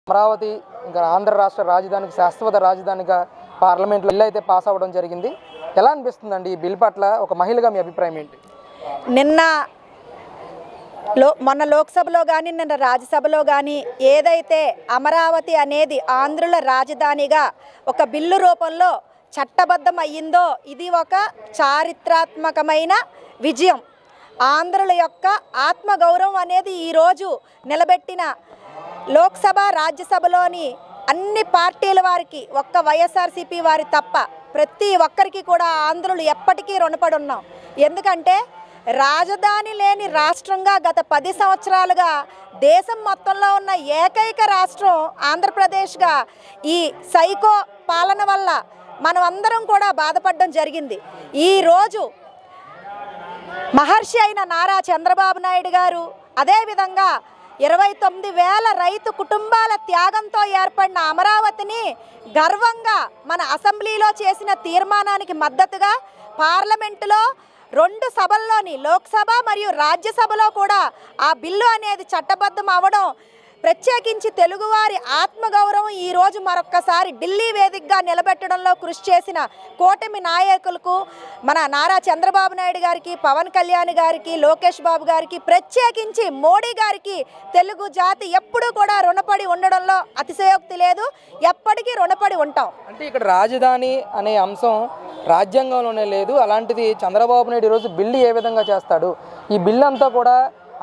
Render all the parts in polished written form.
అమరావతి ఇంకా ఆంధ్ర రాష్ట్ర రాజధానికి శాశ్వత రాజధానిగా పార్లమెంట్లో బిల్ అయితే పాస్ అవ్వడం జరిగింది. ఎలా అనిపిస్తుందండి ఈ బిల్ పట్ల? ఒక మహిళగా మీ అభిప్రాయం ఏంటి? మొన్న లోక్సభలో కానీ నిన్న రాజ్యసభలో కానీ ఏదైతే అమరావతి అనేది ఆంధ్రుల రాజధానిగా ఒక బిల్లు రూపంలో చట్టబద్ధం అయ్యిందో ఇది ఒక చారిత్రాత్మకమైన విజయం. ఆంధ్రుల యొక్క ఆత్మగౌరవం అనేది ఈరోజు నిలబెట్టిన లోక్సభ రాజ్యసభలోని అన్ని పార్టీల వారికి, ఒక్క వైఎస్ఆర్సీపీ వారి తప్ప ప్రతి ఒక్కరికి కూడా ఆంధ్రులు ఎప్పటికీ రుణపడి ఉన్నాం. ఎందుకంటే రాజధాని లేని రాష్ట్రంగా గత 10 సంవత్సరాలుగా దేశం మొత్తంలో ఉన్న ఏకైక రాష్ట్రం ఆంధ్రప్రదేశ్గా ఈ సైకో పాలన వల్ల మనం అందరం కూడా బాధపడడం జరిగింది. ఈరోజు మహర్షి అయిన నారా చంద్రబాబు నాయుడు గారు, అదేవిధంగా 29,000 రైతు కుటుంబాల త్యాగంతో ఏర్పడిన అమరావతిని గర్వంగా మన అసెంబ్లీలో చేసిన తీర్మానానికి మద్దతుగా పార్లమెంటులో 2 సభల్లోని లోక్సభ మరియు రాజ్యసభలో కూడా ఆ బిల్లు అనేది చట్టబద్ధం అవ్వడం, ప్రత్యేకించి తెలుగువారి ఆత్మగౌరవం ఈరోజు మరొక్కసారి ఢిల్లీ వేదికగా నిలబెట్టడంలో కృషి చేసిన కూటమి నాయకులకు, మన నారా చంద్రబాబు నాయుడు గారికి, పవన్ కళ్యాణ్ గారికి, లోకేష్ బాబు గారికి, ప్రత్యేకించి మోడీ గారికి తెలుగు జాతి ఎప్పుడూ కూడా రుణపడి ఉండడంలో అతిశయోక్తి లేదు. ఎప్పటికీ రుణపడి ఉంటాం. అంటే ఇక్కడ రాజధాని అనే అంశం రాజ్యాంగంలోనే లేదు. అలాంటిది చంద్రబాబు నాయుడు ఈరోజు బిల్లు ఏ విధంగా చేస్తాడు? ఈ బిల్లు అంతా కూడా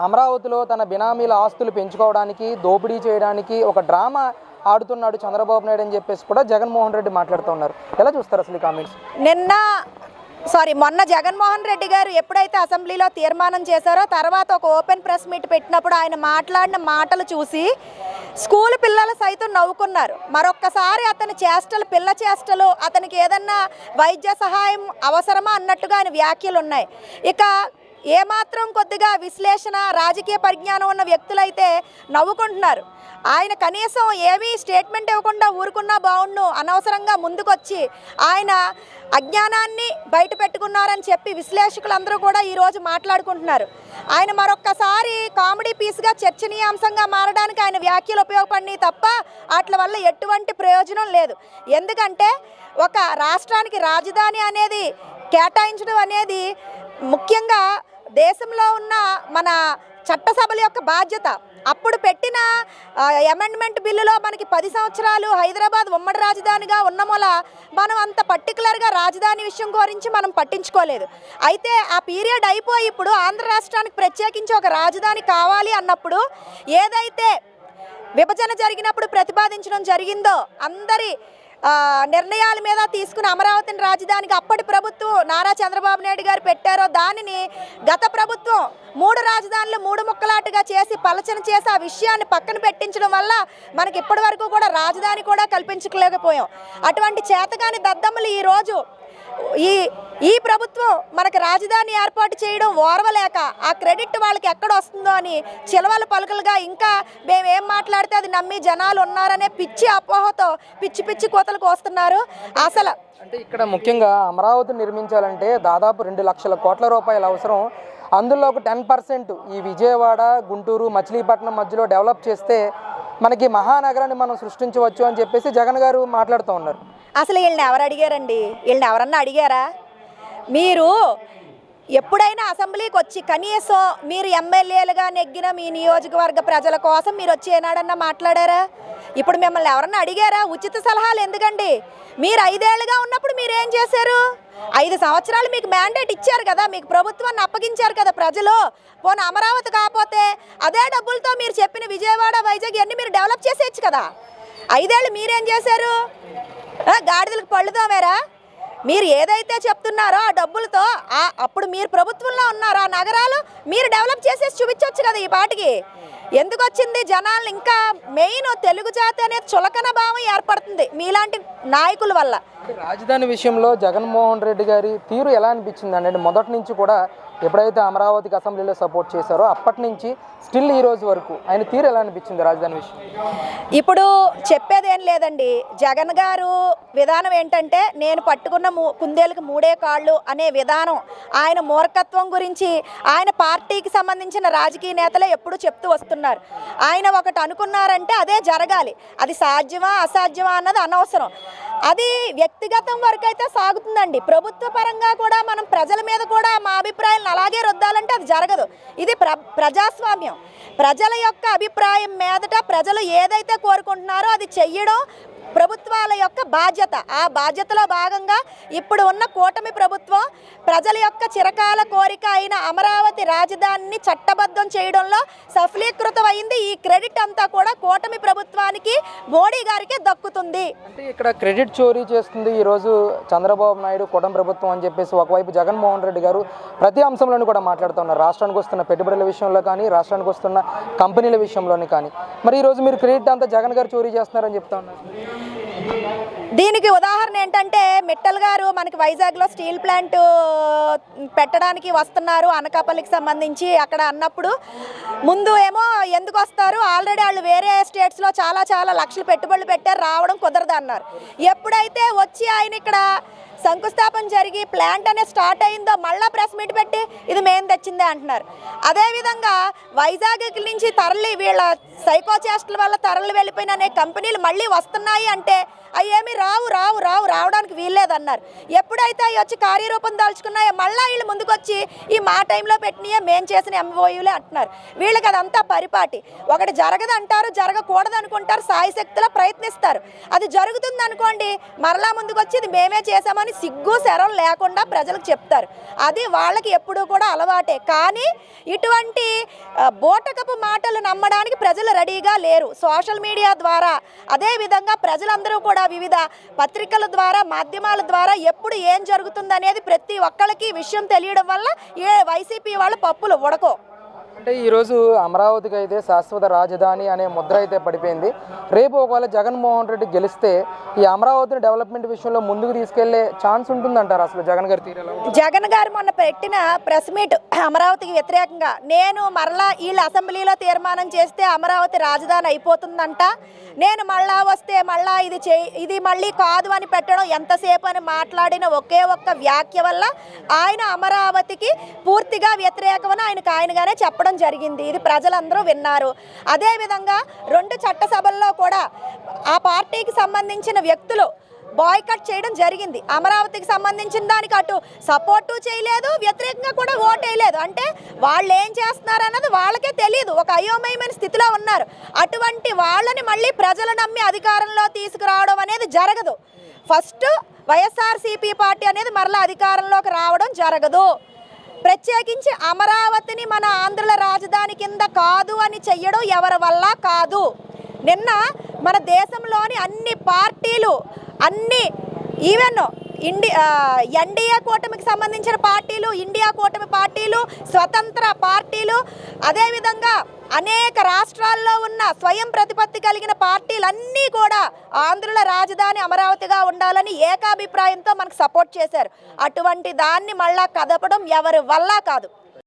అమరావతిలో తన బినామీల ఆస్తులు పెంచుకోవడానికి, దోపిడీ చేయడానికి ఒక డ్రామా ఆడుతున్నాడు చంద్రబాబు నాయుడు అని చెప్పేసి కూడా జగన్మోహన్ రెడ్డి మాట్లాడుతున్నారు. ఎలా చూస్తారు అసలు ఈ కామెంట్స్? మొన్న జగన్మోహన్ రెడ్డి గారు ఎప్పుడైతే అసెంబ్లీలో తీర్మానం చేశారో తర్వాత ఒక ఓపెన్ ప్రెస్ మీట్ పెట్టినప్పుడు ఆయన మాట్లాడిన మాటలు చూసి స్కూల్ పిల్లలు సైతం నవ్వుకున్నారు. మరొక్కసారి అతని చేష్టలు, పిల్ల చేష్టలు, అతనికి ఏదన్నా వైద్య సహాయం అవసరమా అన్నట్టుగా ఆయన వ్యాఖ్యలు ఉన్నాయి. ఇక ఏమాత్రం కొద్దిగా విశ్లేషణ, రాజకీయ పరిజ్ఞానం ఉన్న వ్యక్తులైతే నవ్వుకుంటున్నారు. ఆయన కనీసం ఏమీ స్టేట్మెంట్ ఇవ్వకుండా ఊరుకున్నా బాగుండు, అనవసరంగా ముందుకొచ్చి ఆయన అజ్ఞానాన్ని బయట పెట్టుకున్నారని చెప్పి విశ్లేషకులందరూ కూడా ఈరోజు మాట్లాడుకుంటున్నారు. ఆయన మరొక్కసారి కామెడీ పీస్గా, చర్చనీయాంశంగా మారడానికి ఆయన వ్యాఖ్యలు ఉపయోగపడినాయి తప్ప వాటి వల్ల ఎటువంటి ప్రయోజనం లేదు. ఎందుకంటే ఒక రాష్ట్రానికి రాజధాని అనేది కేటాయించడం అనేది ముఖ్యంగా దేశంలో ఉన్న మన చట్టసభల యొక్క బాధ్యత. అప్పుడు పెట్టిన అమెండ్మెంట్ బిల్లులో మనకి 10 సంవత్సరాలు హైదరాబాద్ ఉమ్మడి రాజధానిగా ఉన్న మూల మనం అంత పర్టికులర్గా రాజధాని విషయం గురించి మనం పట్టించుకోలేదు. అయితే ఆ పీరియడ్ అయిపోయి ఇప్పుడు ఆంధ్ర రాష్ట్రానికి ప్రత్యేకించి ఒక రాజధాని కావాలి అన్నప్పుడు ఏదైతే విభజన జరిగినప్పుడు ప్రతిపాదించడం జరిగిందో అందరి నిర్ణయాల మీద తీసుకుని అమరావతిని రాజధానికి అప్పటి ప్రభుత్వం నారా చంద్రబాబు నాయుడు గారు పెట్టారో దానిని గత ప్రభుత్వం 3 రాజధానులు 3 ముక్కలాటుగా చేసి పలచన చేసి ఆ విషయాన్ని పక్కన పెట్టించడం వల్ల మనకి ఇప్పటి వరకు కూడా రాజధాని కూడా కల్పించలేకపోయాం. అటువంటి చేతగాని దద్దమ్మలు ఈరోజు ఈ ప్రభుత్వం మనకి రాజధాని ఏర్పాటు చేయడం ఓర్వలేక ఆ క్రెడిట్ వాళ్ళకి ఎక్కడ వస్తుందో అని చిలవల పలుకలుగా ఇంకా మేమేం మాట్లాడితే అది నమ్మి జనాలు ఉన్నారనే పిచ్చి అపోహతో పిచ్చి పిచ్చి కోతలకు వస్తున్నారు. అసలు అంటే ఇక్కడ ముఖ్యంగా అమరావతి నిర్మించాలంటే దాదాపు 2 లక్షల కోట్ల రూపాయలు అవసరం. అందులో ఒక 10% ఈ విజయవాడ, గుంటూరు, మచిలీపట్నం మధ్యలో డెవలప్ చేస్తే మనకి మహానగరాన్ని మనం సృష్టించవచ్చు అని చెప్పేసి జగన్ గారు మాట్లాడుతూ ఉన్నారు. అసలు వీళ్ళని ఎవరు అడిగారండి? వీళ్ళని ఎవరన్నా అడిగారా? మీరు ఎప్పుడైనా అసెంబ్లీకి వచ్చి కనీసం మీరు ఎమ్మెల్యేలుగా నెగ్గిన మీ నియోజకవర్గ ప్రజల కోసం మీరు వచ్చి ఏనాడన్నా మాట్లాడారా? ఇప్పుడు మిమ్మల్ని ఎవరన్నా అడిగారా? ఉచిత సలహాలు ఎందుకండి? మీరు 5 ఏళ్ళుగా ఉన్నప్పుడు మీరేం చేశారు? 5 సంవత్సరాలు మీకు మ్యాండేట్ ఇచ్చారు కదా, మీకు ప్రభుత్వాన్ని అప్పగించారు కదా ప్రజలు. పోనీ అమరావతి కాకపోతే అదే డబ్బులతో మీరు చెప్పిన విజయవాడ, వైజాగ్ అన్నీ మీరు డెవలప్ చేసేయచ్చు కదా. 5 ఏళ్ళు మీరేం చేశారు? గాడిదలకు పళ్ళు తోమారా? మీరు ఏదైతే చెప్తున్నారో ఆ డబ్బులతో అప్పుడు మీరు ప్రభుత్వంలో ఉన్నారు, ఆ నగరాలు మీరు డెవలప్ చేసేసి చూపించవచ్చు కదా. ఈ పాటికి ఎందుకు వచ్చింది? జనాలు ఇంకా మెయిన్ తెలుగు జాతి అనేది చులకన భావం ఏర్పడుతుంది మీలాంటి నాయకుల వల్ల. రాజధాని విషయంలో జగన్మోహన్ రెడ్డి గారి తీరు ఎలా అనిపించింది అంటే మొదటి నుంచి కూడా ఎప్పుడైతే అమరావతికి అసెంబ్లీలో సపోర్ట్ చేశారో అప్పటి నుంచి స్టిల్ ఈ రోజు వరకు ఆయన తీరు ఎలా అనిపించింది రాజధాని విషయం? ఇప్పుడు చెప్పేదేం లేదండి. జగన్ గారు విధానం ఏంటంటే నేను పట్టుకున్న కుందేలకు మూడే కాళ్ళు అనే విధానం, ఆయన మూర్ఖత్వం గురించి ఆయన పార్టీకి సంబంధించిన రాజకీయ నేతలే ఎప్పుడు చెప్తూ వస్తున్నారు. ఆయన ఒకటి అనుకున్నారంటే అదే జరగాలి. అది సాధ్యమా అసాధ్యమా అన్నది అనవసరం. అది వ్యక్తిగతం వరకు అయితే సాగుతుందండి. ప్రభుత్వ పరంగా కూడా మనం ప్రజల మీద కూడా మా అభిప్రాయాలను అలాగే రుద్దాలంటే అది జరగదు. ఇది ప్రజాస్వామ్యం. ప్రజల యొక్క అభిప్రాయం మీదట ప్రజలు ఏదైతే కోరుకుంటున్నారో అది చెయ్యడం ప్రభుత్వాల యొక్క బాధ్యత. ఆ బాధ్యతలో భాగంగా ఇప్పుడు ఉన్న కూటమి ప్రభుత్వం ప్రజల యొక్క చిరకాల కోరిక అయిన అమరావతి రాజధానిని చట్టబద్ధం చేయడంలో సఫలీకృతమైంది. ఈ క్రెడిట్ అంతా కూడా కూటమి ప్రభుత్వానికి, మోడీ గారికి దక్కుతుంది. అంటే ఇక్కడ క్రెడిట్ చోరీ చేస్తుంది ఈరోజు చంద్రబాబు నాయుడు, కూటమి ప్రభుత్వం అని చెప్పేసి ఒకవైపు జగన్మోహన్ రెడ్డి గారు ప్రతి అంశంలోనూ కూడా మాట్లాడుతున్నారు. రాష్ట్రానికి వస్తున్న పెట్టుబడుల విషయంలో కానీ, రాష్ట్రానికి వస్తున్న కంపెనీల విషయంలోనే కానీ. మరి ఈరోజు మీరు క్రెడిట్ అంతా జగన్ గారు చోరీ చేస్తున్నారని చెప్తా ఉన్నారు. దీనికి ఉదాహరణ ఏంటంటే మిట్టల్ గారు మనకి వైజాగ్లో స్టీల్ ప్లాంట్ పెట్టడానికి వస్తున్నారు అనకాపల్లికి సంబంధించి అక్కడ అన్నప్పుడు ముందు ఏమో ఎందుకు వస్తారు, ఆల్రెడీ వాళ్ళు వేరే స్టేట్స్లో చాలా లక్షలు పెట్టుబడులు పెట్టారు, రావడం కుదరదు అన్నారు. ఎప్పుడైతే వచ్చి ఆయన ఇక్కడ శంకుస్థాపన జరిగి ప్లాంట్ అనేది స్టార్ట్ అయిందో మళ్ళీ ప్రెస్ మీట్ పెట్టి ఇది మేము తెచ్చిందే అంటున్నారు. అదేవిధంగా వైజాగ్ నుంచి తరలి వీళ్ళ సైకో చేష్టల వల్ల తరలి వెళ్ళిపోయిన అనేక కంపెనీలు మళ్ళీ వస్తున్నాయి అంటే అవి ఏమి రావడానికి వీల్లేదన్నారు. ఎప్పుడైతే అవి వచ్చి కార్యరూపం దాల్చుకున్నాయో మళ్ళీ వీళ్ళు ముందుకొచ్చి ఈ మా టైంలో పెట్టినయే మేము చేసిన ఎంఓయూలే అంటున్నారు. వీళ్ళకి అదంతా పరిపాటి. ఒకటి జరగదు అంటారు, జరగకూడదు అనుకుంటారు, సాయశక్తిలో ప్రయత్నిస్తారు. అది జరుగుతుంది అనుకోండి మరలా ముందుకొచ్చి ఇది మేమే చేసామని సిగ్గు శరం లేకుండా ప్రజలకు చెప్తారు. అది వాళ్ళకి ఎప్పుడూ కూడా అలవాటే. కానీ ఇటువంటి బోటకపు మాటలు నమ్మడానికి ప్రజలు రెడీగా లేరు. సోషల్ మీడియా ద్వారా అదేవిధంగా ప్రజలందరూ కూడా వివిధ పత్రికల ద్వారా, మాధ్యమాల ద్వారా ఎప్పుడు ఏం జరుగుతుందనేది ప్రతి ఒక్కరికి విషయం తెలియడం వల్ల వైసీపీ వాళ్ళ పప్పులు ఉడకో. అంటే ఈరోజు అమరావతికి అయితే శాశ్వత రాజధాని అనే ముద్ర అయితే పడిపోయింది. రేపు ఒకవేళ జగన్మోహన్ రెడ్డి గెలిస్తే ఈ అమరావతిని డెవలప్మెంట్ విషయంలో ముందుకు తీసుకెళ్లే ఛాన్స్ ఉంటుందంటారు అసలు జగన్ గారి తీరేలా? జగన్ గారు మొన్న పెట్టిన ప్రెస్ మీట్ అమరావతికి వ్యతిరేకంగా నేను మరలా వీళ్ళు అసెంబ్లీలో తీర్మానం చేస్తే అమరావతి రాజధాని అయిపోతుందంట, నేను మళ్ళా వస్తే మళ్ళా ఇది మళ్ళీ కాదు అని పెట్టడం ఎంతసేపు అని మాట్లాడిన ఒకే ఒక్క వ్యాఖ్య వల్ల ఆయన అమరావతికి పూర్తిగా వ్యతిరేకమని ఆయనగానే చెప్పడం జరిగింది. ఇది ప్రజలందరూ విన్నారు. అదేవిధంగా 2 చట్టసభల్లో కూడా ఆ పార్టీకి సంబంధించిన వ్యక్తులు బాయ్కట్ చేయడం జరిగింది. అమరావతికి సంబంధించిన దానికి అటు సపోర్టు చేయలేదు, వ్యతిరేకంగా కూడా ఓటు వేయలేదు. అంటే వాళ్ళు ఏం చేస్తున్నారు అన్నది వాళ్ళకే తెలియదు, ఒక అయోమయమైన స్థితిలో ఉన్నారు. అటువంటి వాళ్ళని మళ్ళీ ప్రజలు నమ్మి అధికారంలో తీసుకురావడం అనేది జరగదు. ఫస్ట్ వైఎస్ఆర్సీపీ పార్టీ అనేది మరలా అధికారంలోకి రావడం జరగదు. ప్రత్యేకించి అమరావతిని మన ఆంధ్రుల రాజధాని కింద కాదు అని చెయ్యడం ఎవరి వల్ల కాదు. నిన్న మన దేశంలోని అన్ని పార్టీలు, అన్ని ఈవెన్ ఎన్డీఏ కూటమికి సంబంధించిన పార్టీలు, ఇండియా కూటమి పార్టీలు, స్వతంత్ర పార్టీలు, అదేవిధంగా అనేక రాష్ట్రాల్లో ఉన్న స్వయం ప్రతిపత్తి కలిగిన పార్టీలన్నీ కూడా ఆంధ్రుల రాజధాని అమరావతిగా ఉండాలని ఏకాభిప్రాయంతో మనకు సపోర్ట్ చేశారు. అటువంటి దాన్ని మళ్ళా కదపడం ఎవరి వల్ల కాదు.